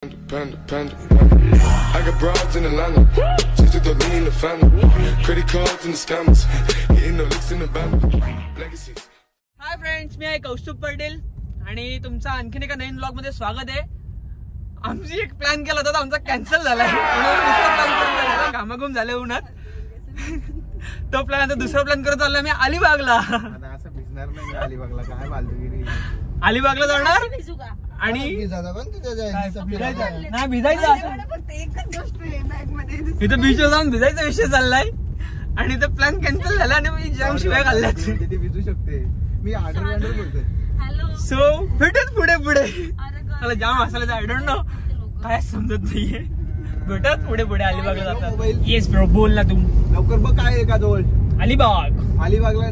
I got broads in Atlanta, just to throw me in the family. Credit cards and the scammers, getting no licks in the band. Legacies. Hi friends, मी आहे कौस्तुभ पटेल आणि तुमचं आणखीन एका नवीन blog मध्ये स्वागत आहे. आमची एक प्लॅन केला होता, आमचा कॅन्सल झालाय. घामाघूम झाले उन्हात. तो प्लॅन आता दुसरा प्लॅन करत चालला मी अलिबागला. असं भिजणार नाही अलिबागला, काय फालतूगिरी. अलिबागला जाणार आणि नाही भिजायचं. इथं बीचवर जाऊन भिजायचा विषय चाललाय आणि तो प्लॅन कॅन्सल झाला आणि मी जाम शिवाय खाल्ल्यात. तिथे भिजू शकते मी. ऑर्डर बोलतोय. सो भेटत पुढे पुढे मला जाम हसायला. आय डोंट नो काय समजत नाहीये. भेटत पुढे पुढे अलिबागला जातात. येस ब्रो, बोल ना तू लवकर. बघ काय आहे का जवळ अलिबागला.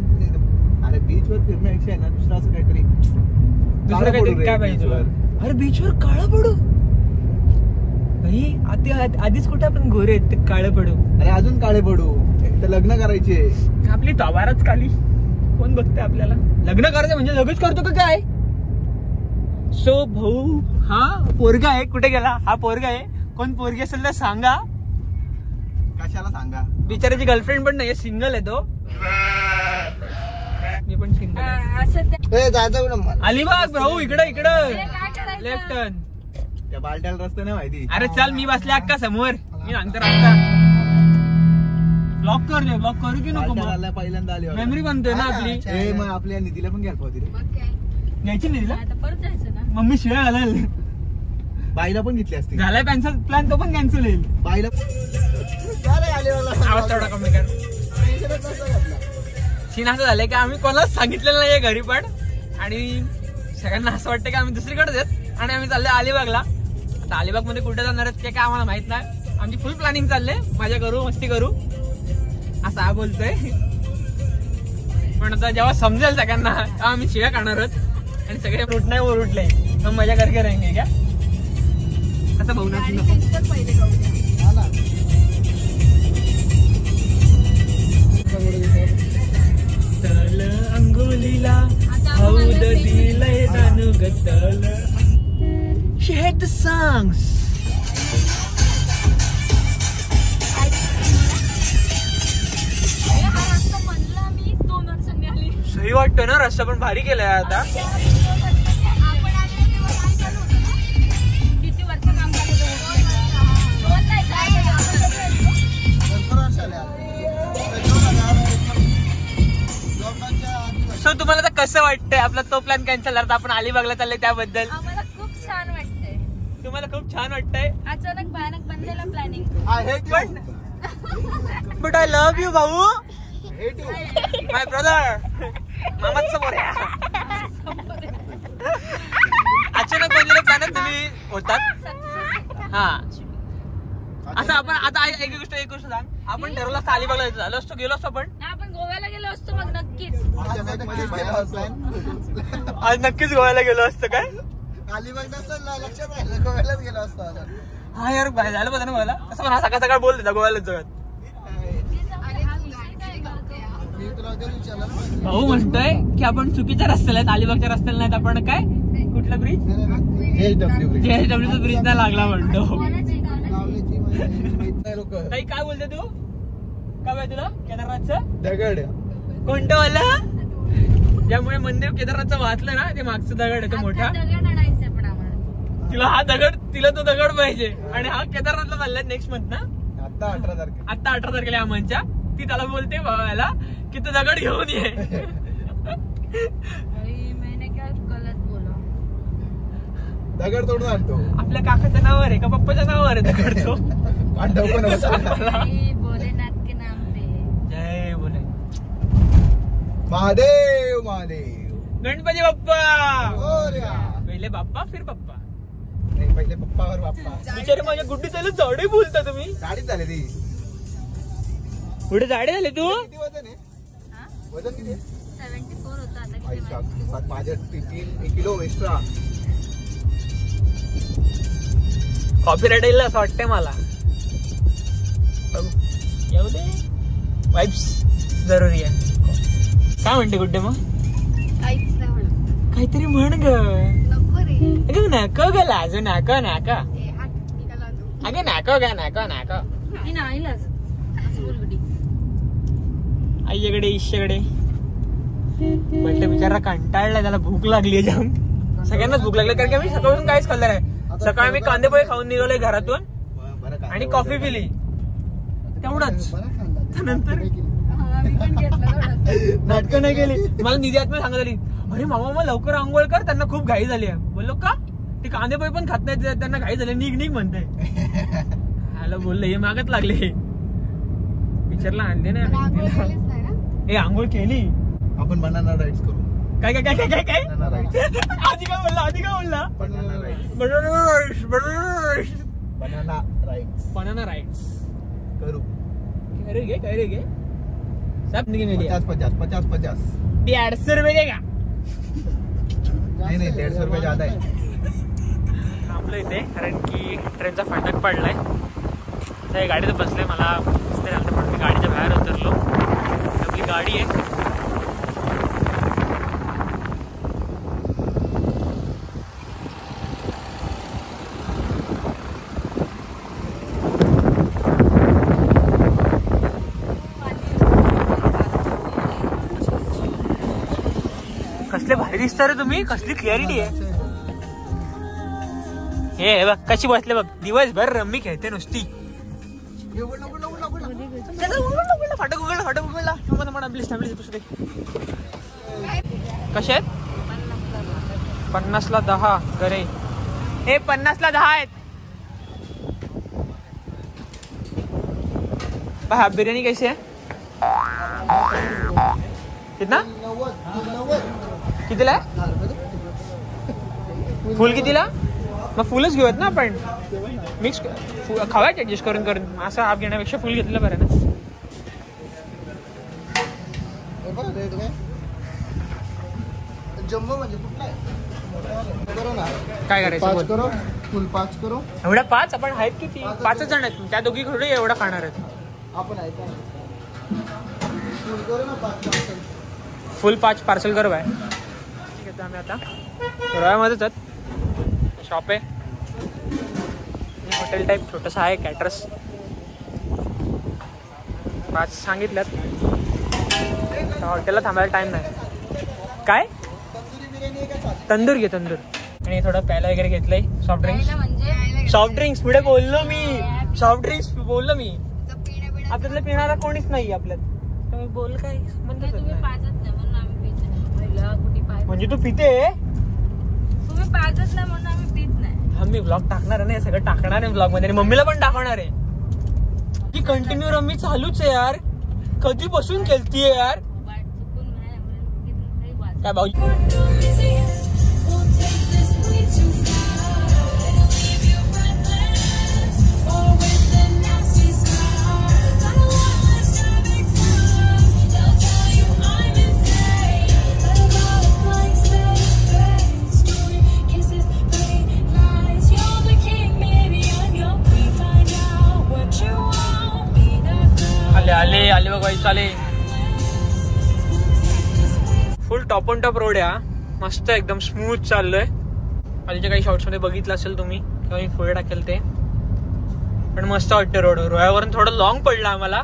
अरे बीच वर फिरण्यापेक्षा आहे ना दुसरं असं काहीतरी. दुसरं काहीतरी काय पाहिजे तुला? अरे बीचवर काळं पडू भाई. आधीच कुठे आपण गोरे आहेत, ते काळे पडू. अरे अजून काळे पडू. तर लग्न करायचे. आपली तवारच खाली. कोण बघते आपल्याला? लग्न करायचं म्हणजे लगेच करतो का काय? सो भाऊ, हा पोरगा आहे. कुठे गेला हा पोरगा आहे? कोण पोरगी असेल तर सांगा. कशाला सांगा? बिचाराची गर्लफ्रेंड पण नाही, सिंगल आहे तो. मी पण सिंगल आहे. अलिबाग भाऊ, इकडं लेफ्ट टर्न. त्या बालट्याला रस्ता नाही माहिती. अरे चल, मी बसले अक्का समोर. मी सांगतो रस्ता. ब्लॉक कर दे. ब्लॉक करू की नको? पहिल्यांदा आली मेमरी बनतोय ना आपली. मग आपल्या निधीला पण घ्यायला पाहिजे. घ्यायची निधीला मम्मी शिवाय घालाल. बाईला पण घेतली असते. झालाय कॅन्सल प्लॅन, तो पण कॅन्सल होईल. बाईला आवाज तेवढा कमी कर. सीन असं झालंय की आम्ही कोणालाच सांगितलेलं नाहीये घरी पण, आणि सगळ्यांना असं वाटतं की आम्ही दुसरीकडे येत आणि आम्ही चाललोय अलिबागला. आता अलिबाग मध्ये कुठे जाणार आहेत ते काय आम्हाला माहित नाही. आमची फुल प्लॅनिंग चाललंय, मजा करू, मस्ती करू असं हा बोलतोय. पण आता जेव्हा समजेल सगळ्यांना आम्ही शिव्या खाणार आहोत आणि सगळे फ्रूट नाही वर उठले तर मजा करके राहींगे क्या असं भाऊ ना. तल अंगोलीला हौद दिलंय जाणू गतल. She had the songs. सही वाटतं ना, रस्ता पण भारी केलाय आता. सो तुम्हाला आता कसं वाटतंय? आपला तो प्लॅन कॅन्सल झाला, आपण अलिबागला चाललोय त्याबद्दल. आम्हाला खूप छान वाटतंय. तुम्हाला खूप छान वाटतंय? अचानक भयानक बनलेला planning. But I love you भाऊ. माय ब्रदर. मामाच समोर आहे. अचानक बनलेले प्लॅन तुम्ही होतात. हा असं आपण आता एक गोष्ट सांग. आपण ठरवलं असतं अलिबागला झालं असतो, गेलो असतो. आपण गोव्याला गेलो असतो मग नक्कीच. आज नक्कीच गोव्याला गेलो असतो. काय अलिबाग नसेल ना, लक्षात राहिलं गोव्यालाच गेलो असतो. हा यार, बाहेर झालं पाहिजे ना मला. असं पण हा सकाळ सकाळ बोल देता गोव्यालाच जगात. भाऊ म्हणतोय की आपण चुकीच्या रस्त्याला आहेत, अलिबागच्या रस्त्याला नाहीत. आपण काय कुठला ब्रिज? JSW ब्रिज नाही लागला म्हणतो. काही काय बोलते तू? काय पाहिजे तुला? केदारनाथचं दगड कोणतं वाला? ज्यामुळे मंदिर केदारनाथचं वाचलं ना, ते मागचं दगड आहे तो मोठा. तिला हा दगड, तिला तो दगड पाहिजे. आणि हा केदारनाथला चाललाय नेक्स्ट मंथ ना. आता 18 तारखेला या मंथच्या. ती त्याला बोलते भावाला की तो दगड घेऊन ये. दगड तोडून आणतो. आपल्या काकाच्या नावावर आहे का पप्पाच्या नावावर आहे दगड? तो पांडव पण भोलेनाथ के नाम पे जय बोले. महादेव महादेव. गणपती बाप्पा. पहिले बाप्पा फिर पप्पा. नाही, पहिले पप्पावर बाप्पा. बिचारे माझ्या गुड्डी चालू झाडे बोलता तुम्ही. गाडीत झाले ती पुढे झाडे झाले. तू किती वजन आहे? वजन किती? 74 होता. माझ्या 3 किलो एक्स्ट्रा. कॉपीराइट येईल असं वाटतंय मला. येऊ दे. वाइब्स जरुरी आहे. काय म्हणते गुड्डे? मग काहीतरी म्हण ग. नको रे. नाक ग लाजू नाका नाका. अगे नाको का नाको नाको मी नाही लाज असं बोल गडी आईकडे इश्याकडे पण ते बिचारा कंटाळलाय त्याला भूक लागली जाम सगळ्यांनाच भूक लागली कारण की आम्ही सकाळपासून काहीच खाल्लं नाही सकाळी मी कांदे पोहे खाऊन निघालोय घरातून आणि कॉफी पिली तेवढंच नंतर नाटकं नाही केली मला निधी आत्मा सांगत आली अरे मामा मला लवकर आंघोळ कर त्यांना खूप घाई झाली आहे बोललो का ते कांदे पोहे पण खात नाही त्यांना घाई झाली निघ निघ म्हणते आला बोललं हे मागत लागले विचारला आणले नाही हे आंघोळ केली आपण बनाना राईड्स करू काय काय काय काय काय बनाना राईड्स आधी काय बोलला banana rides banana rides banana rides करू काय रे गे सब निघे मेरी 50 ₹150 देगा नहीं 150 रुपये ज्यादा है थांबलो इथे कारण की ट्रेनचा फाटक पडलाय त्या गाडीत बसले मला दिसते नंतर पण मी गाडीच्या बाहेर उतरलो आपली गाडी आहे कसले भारी दिसता रे तुम्ही कसली क्लिअरिटी आहे हे बघ कशी बसले बघ दिवसभर रम्मी खेळते नुसती फाटक उघडला कसे आहेत 50ला 10 करे हे 50ला 10 आहेत हाफ बिर्याणी कैसी है कितना कितीला फुल कितीला मग फुलच घेऊयात ना आपण मिक्स खावायचं ऍडजस्ट करून करून असं हाफ घेण्यापेक्षा फुल घेतलं बरं ना जम्बो म्हणजे कुठला आहे करो ना काय करायचं बोल. करो फुल 5 करो एवढ्या 5 आपण आहेत किती 5च जण आहेत त्या दोघी थोडी एवढा खाणार आहेत आपण आहे का फुल करो ना 5 फुल 5 पार्सल करू आहे ठीक आहे आम्ही आता रोयामध्येच आहेत शॉप आहे हॉटेल टाईप छोटंसं आहे कॅटरस 5 सांगितल्यात हॉटेलला थांबायला टाइम नाही काय तंदूर घे तंदूर आणि थोडं प्यायला वगैरे घेतलंय सॉफ्ट ड्रिंक्स पुढे बोललो मी सॉफ्ट ड्रिंक्स बोललो मी आपल्यातलं पिणारा कोणीच नाही आपल्यात तुम्ही बोल काय म्हणजे तू पिते तुम्ही पाजत नाही म्हणून आम्ही पित नाही आम्ही ब्लॉग टाकणार आहे सगळं टाकणार आहे ब्लॉग मध्ये आणि मम्मीला पण टाकणार आहे की कंटिन्यू रम्मी चालूच आहे यार कधीपासून खेळतीये यार काय भाऊ आले बघ चाले फुल टॉप ऑन टॉप रोड आहे मस्त एकदम स्मूथ चाललोय आधीच्या काही शॉर्ट्स मध्ये बघितलं असेल तुम्ही किंवा मी पुढे टाकेल ते पण मस्त वाटतं रोड रोयावरून थोडं लॉंग पडलं आम्हाला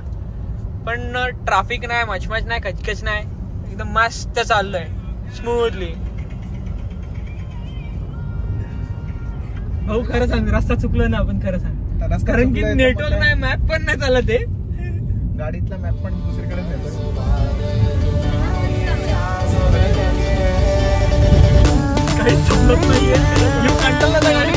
पण ट्रॅफिक नाही मचमच नाही कचकच नाही एकदम मस्त चाललोय स्मूथली भाऊ खरं सांग रस्ता चुकलो ना आपण खरं सांग कारण की नेटवर्क नाही मॅप पण नाही चालत आहे गाडीतला मॅप पण दुसरीकडे नेतो काही समजत नाहीये कंटाळला तर गाडी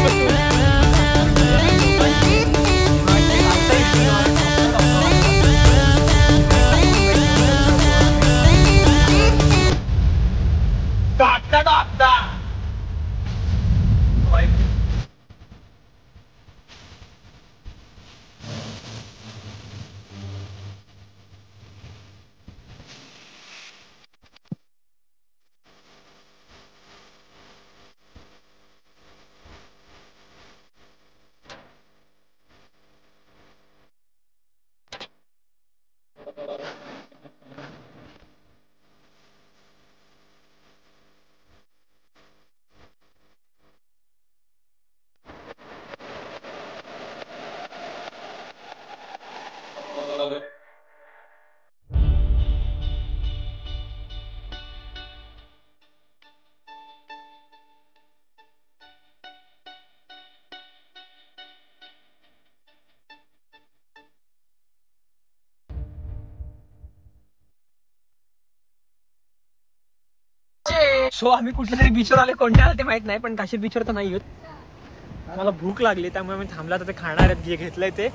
सो आम्ही कुठल्या तरी बीचवर आले, कोणत्या आले ते माहित नाही, पण काशीद बीचवर तर नाही आहोत. मला भूक लागली त्यामुळे मी थांबला, तर ते खाणार आहेत जे घेतलंय ते.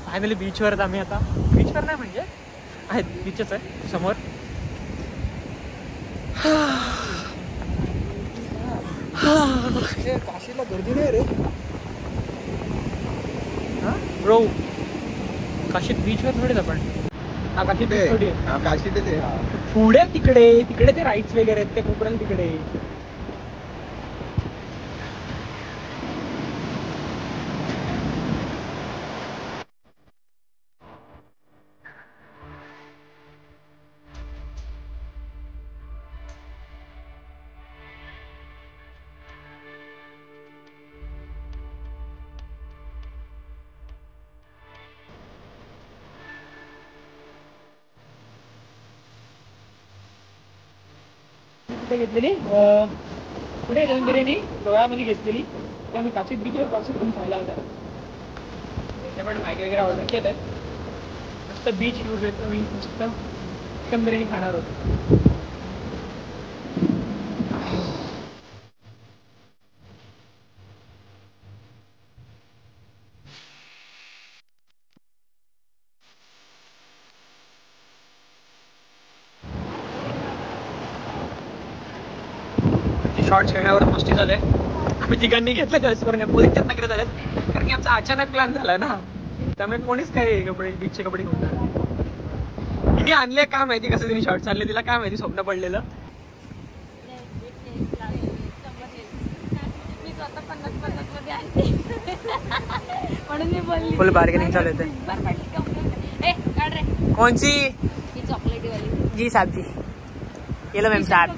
फायनली बीचवर आम्ही आता, बीचवर नाही म्हणजे आहेत, बीचच आहे समोर. काशीला गर्दी नाही रे ब्रो. काशीद बीचवर थोडीच आपण, काशीद बीच थोडी आहे. काशी ते पुढे तिकडे तिकडे ते राईट्स वगैरे आहेत, ते कोपऱ्याला तिकडे. घेतलेली पुढे दोन बिर्याणी डोळ्यामध्ये घेतलेली, ते आम्ही काशीद बीचवर पासून पण खायला होता. त्याच्यामुळे मॅगी वगैरे ऑर्डर केलं आहे. मस्त बीच यूज येतो, मी मस्त चिकन बिर्याणी खाणार होतो. शॉर्ट्स खेळण्यावर मस्ती झाले. आम्ही तिघांनी घेतलं चॉईस करून, पोलीस नगरी झाल्यात, कारण की आमचा अचानक प्लॅन झाला ना, त्यामुळे कोणीच काय कपडे बीचचे कपडे घेऊन तिने आणले. काय माहिती कसं तिने शॉर्ट्स आणले, तिला काय माहिती स्वप्न पडलेलं. फुल बार्गेनिंग चालू होते. कौन सी? चॉकलेटी वाली जी साहब जी, ये लो मैम साहब.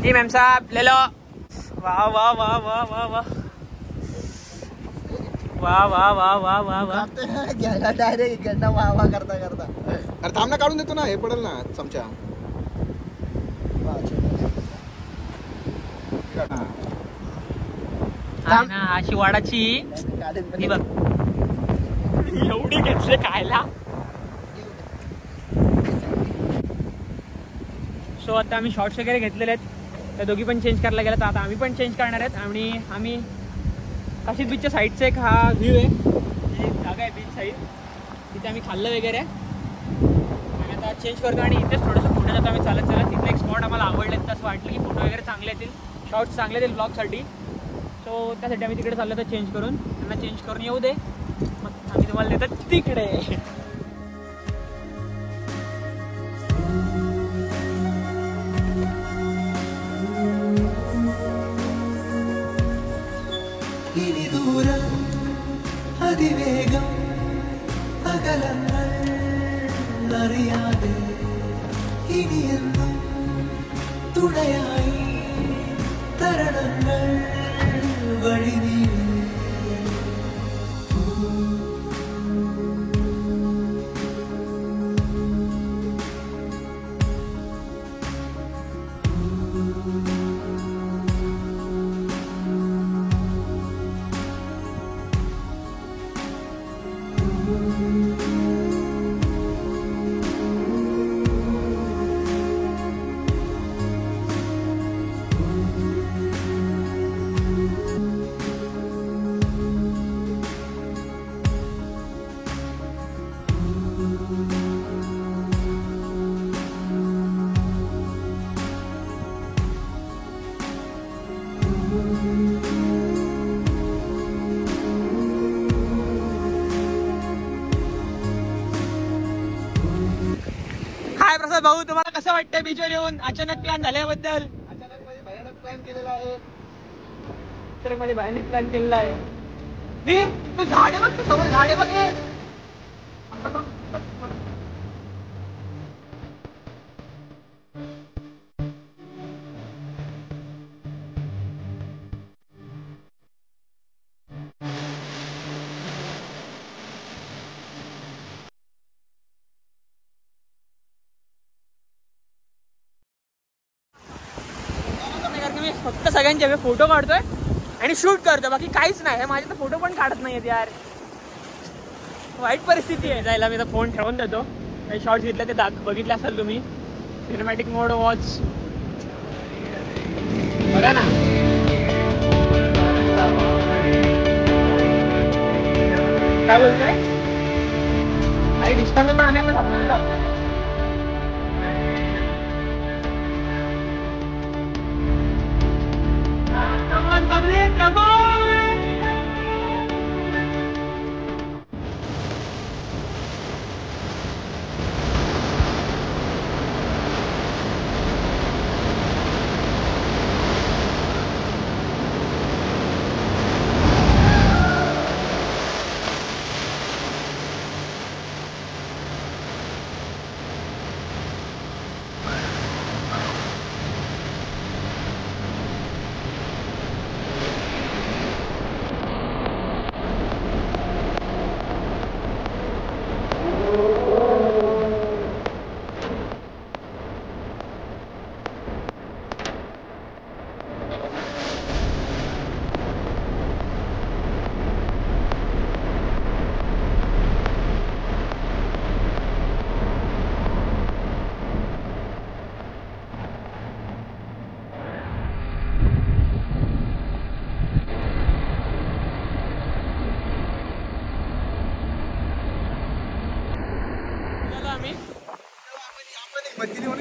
जी मैम साहब ले लो. वाह वाह वाह वाह वाह वाह वाह वाह वाह वाह वाह वाह. घ्यायला डायरेक्ट इकडनं वाह वाह करता करता. अरे थांब ना, काढून देतो ना, हे पडेल ना चमचा. अशी वाडाची बघ एवढी घेतले खायला. सो आता आम्ही शॉर्ट्स वगैरे घेतलेले आहेत, त्या दोघी पण चेंज करायला गेला, तर आता आम्ही पण चेंज करणार आहेत. आणि आम्ही काशीद बीचच्या साईडचा एक हा व्ह्यू आहे, एक जागा आहे बीच साईड, तिथे आम्ही खाल्लं वगैरे. आणि आता चेंज करतो आणि इथेच थोडंसं पुढे जातो आम्ही चालत चालत. तिथले एक स्पॉट आम्हाला आवडले, तसं वाटलं की फोटो वगैरे चांगले येतील, शॉर्ट्स चांगले येतील ब्लॉगसाठी. सो त्यासाठी आम्ही तिकडे चाललो, तर चेंज करून त्यांना चेंज करून येऊ दे, मग आम्ही तुम्हाला देतो तिकडे. അതിവേഗം അകലങ്ങൾ അറിയാതെ ഇനിയെന്നും തുണയായി തരണങ്ങൾ വഴി നീളെ. काय प्रसाद भाऊ, तुम्हाला कसं वाटतंय बीचवर येऊन अचानक प्लॅन झाल्याबद्दल? अचानक मध्ये भयानक प्लॅन केलेला आहे. अचानक मध्ये भयानक प्लॅन केलेला आहे. तू झाडे बघ, तू समोर झाडे बघ. मी फक्त सगळ्यांचे फोटो काढतोय आणि शूट करतोय, बाकी काहीच नाही. माझे तर फोटो पण काढत नाहीयेत यार. वाईट परिस्थिती आहे जायला. मी तर फोन ठेवून देतो. काही शॉर्ट्स घेतले ते बघितले असाल तुम्ही. सिनेमॅटिक मोड वॉच बघा ना. काय बोलतोय? काही डिस्टर्ब नाही.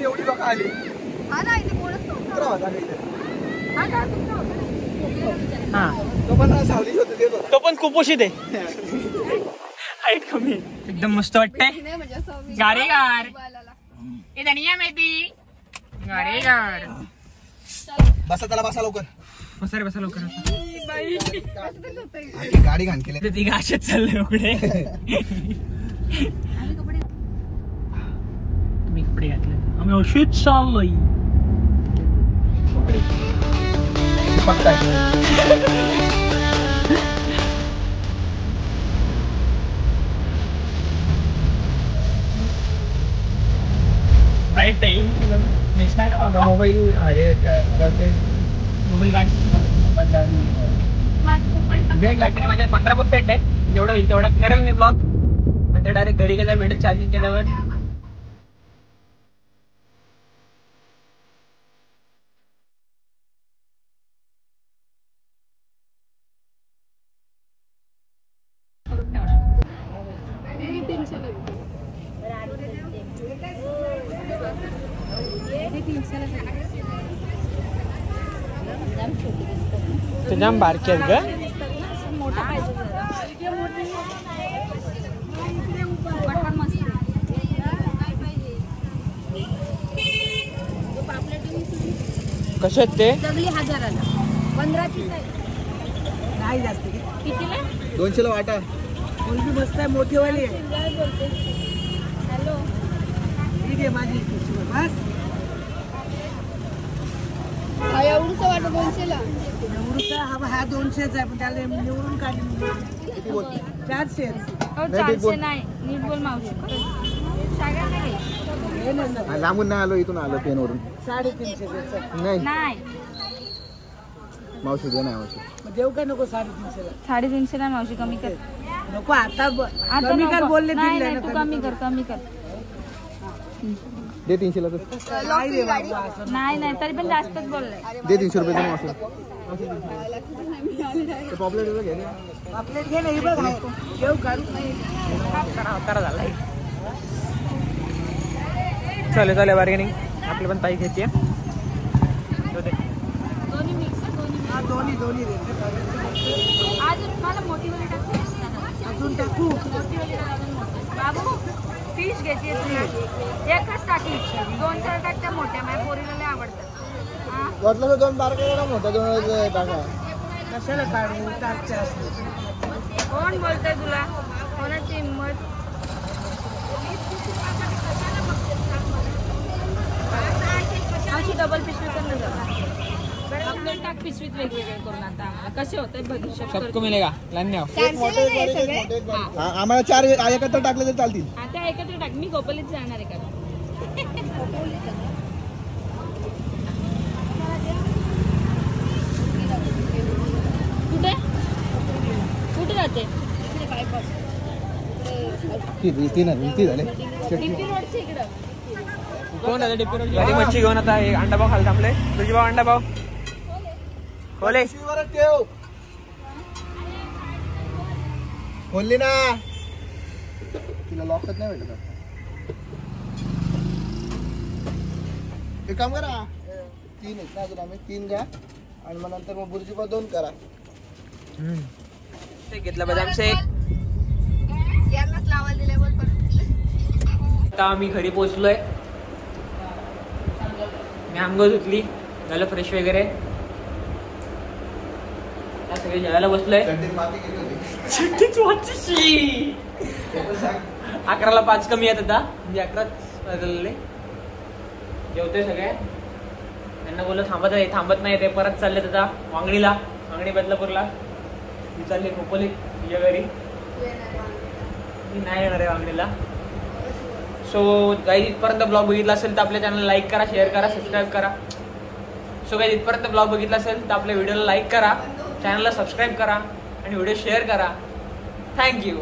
एवढी लोक आली. तो पण कुपोषित आहे. हाईट कमी. एकदम मस्त वाटतंय. गारेगार मेहती गारेगार. बसा त्याला बसा लवकर. बसा लवकर. गाडी घाण केली. ती गाशात चाललंय उकडे. तुम्ही कपडे घातले. आम्ही अशीच चाललोय. मोबाईल माझ्या 15% आहे. जेवढं होईल तेवढं करेल मी ब्लॉग. म्हणजे डायरेक्ट घरी गेल्या वेळेस चार्जिंग केल्यावर जाम बारकी आहेत ग. कसे आहेत ते? 15ची नाही जास्त. कितीला? 200ला वाटा. मुलगी मस्त आहे, मोठीवाली आहे. हॅलो ठीक आहे माझी बस. एवढंच वाटत 200ला. एवढं हा 200च आहे पण त्याला निवडून काढली. 400. हो 400 नाही. नीट बोल मावशी. सगळ्यांना घे. लांबून नाही आलो, इथून आलो पेनवरून. 350 नाही मावशी दे. नाही मावशी देऊ का नको? 350ला. 350 नाही मावशी, कमी कर. नको आता आता कमी कर बोलले. नाही नाही, तू कमी कर. दे 300ला. नाही नाही, तरी पण जास्तच बोललाय. दे 300 रुपये. मावशी पॉपलेट घे. आपल्याला घे नाही बघ. घेऊ काढू नाही. झालाय. चालेल बार्गेनिंग. आपले पण ताई घेते. दोन्ही मिक्स. दोन्ही आज मला मोठीवाली टाकू. अजून टाकू. बाबू फिश घ्यायची. एकच टाकी. 2-4 टाकत्या मोठ्या. माझ्या पोरीला लय आवडतात. वाटलं तर 2 बारका मोठा 2 टाका. कशाला काढू? टाकचे असते. कोण बोलतोय तुला? कोणाची हिंमत? अशी डबल पिशवी पण आपल्याला टाक पिशवीत वेगवेगळे करून. आता आम्हाला कसे होते बघू शकतो. सबको मिलेगा. लान्या आम्हाला 4 एकत्र टाकले तर चालतील. आता एकत्र टाक. मी गोपलीत जाणार आहे का? कुठे जाते? हिलती झाले डीपी रोडच्या इकडं. कोण आहे डिपी रोड? घरी मच्छी घेऊन आता एक अंडा पाव खायला थांबले. तुझी भाव अंडा पाव खोले ठेव खोलली ना तिला लॉकच नाही भेटत. एक काम करा 3 आहेत ना अजून आम्ही 3 घ्या आणि मग नंतर मग बुर्जी पाव 2 करा. ते घेतलं बदाम शेक. यांनाच लावायला दिले बोल परत. आता आम्ही घरी पोहोचलोय. मी आंघोळ धुतली झालं फ्रेश वगैरे. आता सगळे जेवायला बसलोय. चड्डीत माती गेली होती. 11ला 5 कमी येत आता म्हणजे 11च वाजलेले. जेवतोय सगळे. त्यांना बोललो थांबत नाही ते परत चालले आता वांगणीला. वांगणी बदलापूरला. मी चालले खोपोली तुझ्या घरी. मी नाही येणार आहे वांगणीला. सो गाईज इथपर्यंत ब्लॉग बघितला असेल तर आपल्या चॅनलला लाईक करा, शेअर करा, सबस्क्राईब करा. सो गाईज इथपर्यंत ब्लॉग बघितला असेल तर आपल्या व्हिडिओला लाईक करा, चॅनलला सबस्क्राईब करा आणि व्हिडिओ शेअर करा. थँक्यू.